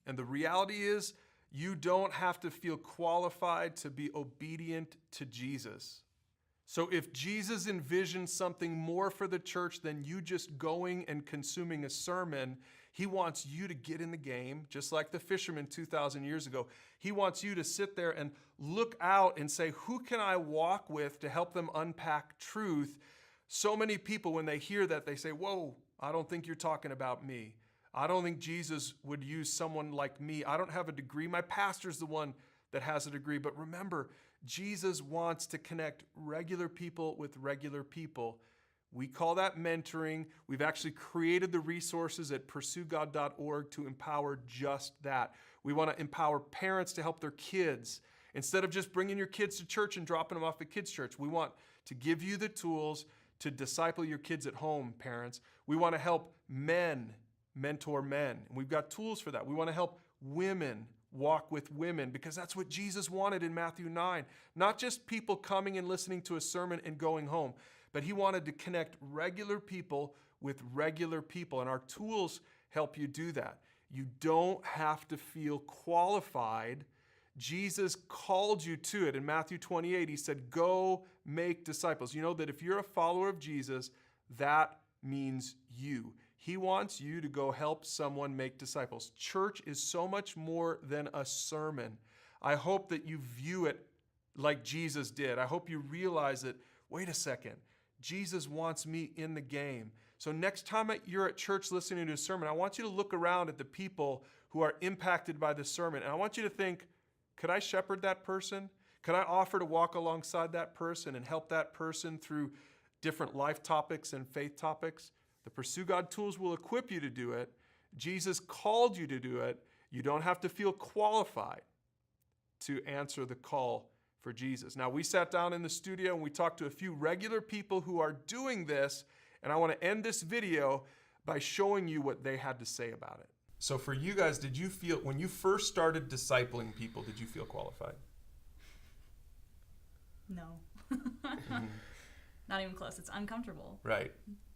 And the reality is, you don't have to feel qualified to be obedient to Jesus. So if Jesus envisioned something more for the church than you just going and consuming a sermon, he wants you to get in the game, just like the fishermen 2,000 years ago. He wants you to sit there and look out and say, who can I walk with to help them unpack truth? So many people, when they hear that, they say, whoa, I don't think you're talking about me. I don't think Jesus would use someone like me. I don't have a degree. My pastor's the one that has a degree. But remember, Jesus wants to connect regular people with regular people. We call that mentoring. We've actually created the resources at PursueGOD.org to empower just that. We want to empower parents to help their kids. Instead of just bringing your kids to church and dropping them off at kids' church, we want to give you the tools to disciple your kids at home, parents. We want to help men mentor men. And we've got tools for that. We want to help women walk with women because that's what Jesus wanted in Matthew 9. Not just people coming and listening to a sermon and going home, but he wanted to connect regular people with regular people. And our tools help you do that. You don't have to feel qualified. Jesus called you to it. In Matthew 28, he said, go make disciples. You know that if you're a follower of Jesus, that means you. He wants you to go help someone make disciples. Church is so much more than a sermon. I hope that you view it like Jesus did. I hope you realize that, wait a second, Jesus wants me in the game. So next time you're at church listening to a sermon, I want you to look around at the people who are impacted by the sermon. And I want you to think, could I shepherd that person? Could I offer to walk alongside that person and help that person through different life topics and faith topics? The Pursue God tools will equip you to do it. Jesus called you to do it. You don't have to feel qualified to answer the call for Jesus. Now, we sat down in the studio and we talked to a few regular people who are doing this, and I want to end this video by showing you what they had to say about it. So for you guys, did you feel, when you first started discipling people, did you feel qualified? No. Not even close. It's uncomfortable. Right.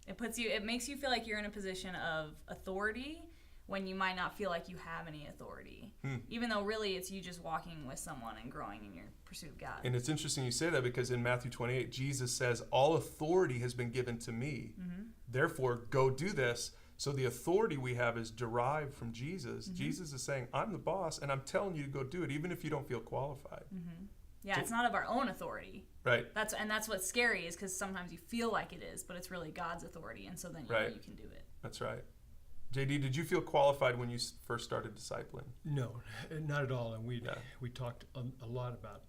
It makes you feel like you're in a position of authority when you might not feel like you have any authority. Even though really it's you just walking with someone and growing in your pursuit of God. And it's interesting you say that because in Matthew 28, Jesus says, all authority has been given to me. Therefore, go do this. So the authority we have is derived from Jesus. Jesus is saying, I'm the boss and I'm telling you to go do it, even if you don't feel qualified. Yeah, it's not of our own authority. Right. That's what's scary is because sometimes you feel like it is, but it's really God's authority, and so then you know you can do it. That's right. JD, did you feel qualified when you first started discipling? No, not at all. And we talked a lot about,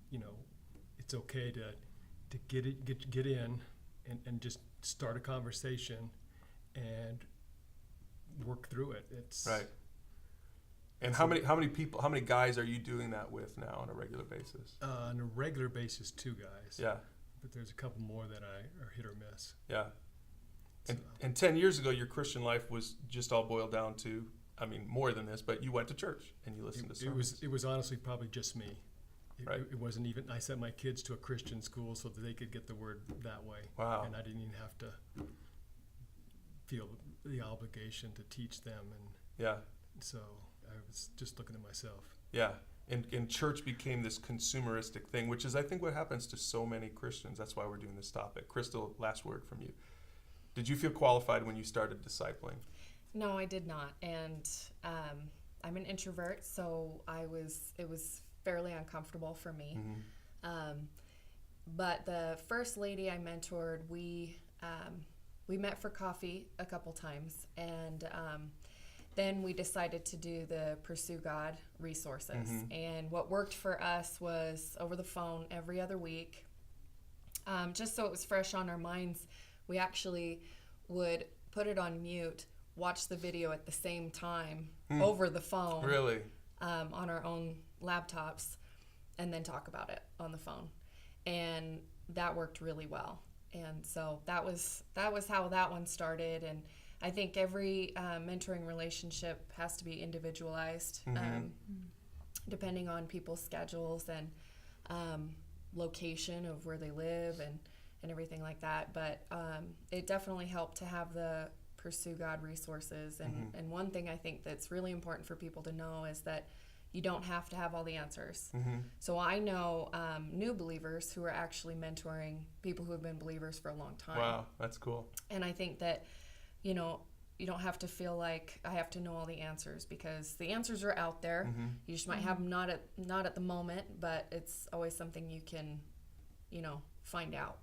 it's okay to get in and just start a conversation and work through it. It's right. And how many guys are you doing that with now on a regular basis? On a regular basis, 2 guys. Yeah. But there's a couple more that are hit or miss. Yeah. And 10 years ago, your Christian life was just all boiled down to, more than this, but you went to church and you listened to sermons. It was honestly probably just me. Right. It wasn't even, I sent my kids to a Christian school so that they could get the word that way. Wow. And I didn't even have to feel the obligation to teach them. And yeah. So I was just looking at myself. Yeah. And church became this consumeristic thing, which is, I think, what happens to so many Christians. That's why we're doing this topic. Crystal, last word from you. Did you feel qualified when you started discipling? No, I did not. And I'm an introvert, so it was fairly uncomfortable for me. But the first lady I mentored, we met for coffee a couple times, and then we decided to do the Pursue God resources. And what worked for us was over the phone every other week, just so it was fresh on our minds. We actually would put it on mute, watch the video at the same time over the phone. Really? On our own laptops, and then talk about it on the phone. And that worked really well. And so that was how that one started. And I think every mentoring relationship has to be individualized, depending on people's schedules and location of where they live and everything like that. But it definitely helped to have the Pursue God resources. And one thing I think that's really important for people to know is that you don't have to have all the answers. So I know new believers who are actually mentoring people who have been believers for a long time. Wow, that's cool. And I think that, you know, you don't have to feel like I have to know all the answers, because the answers are out there. You just might have them not at the moment, but it's always something you can, you know, find out.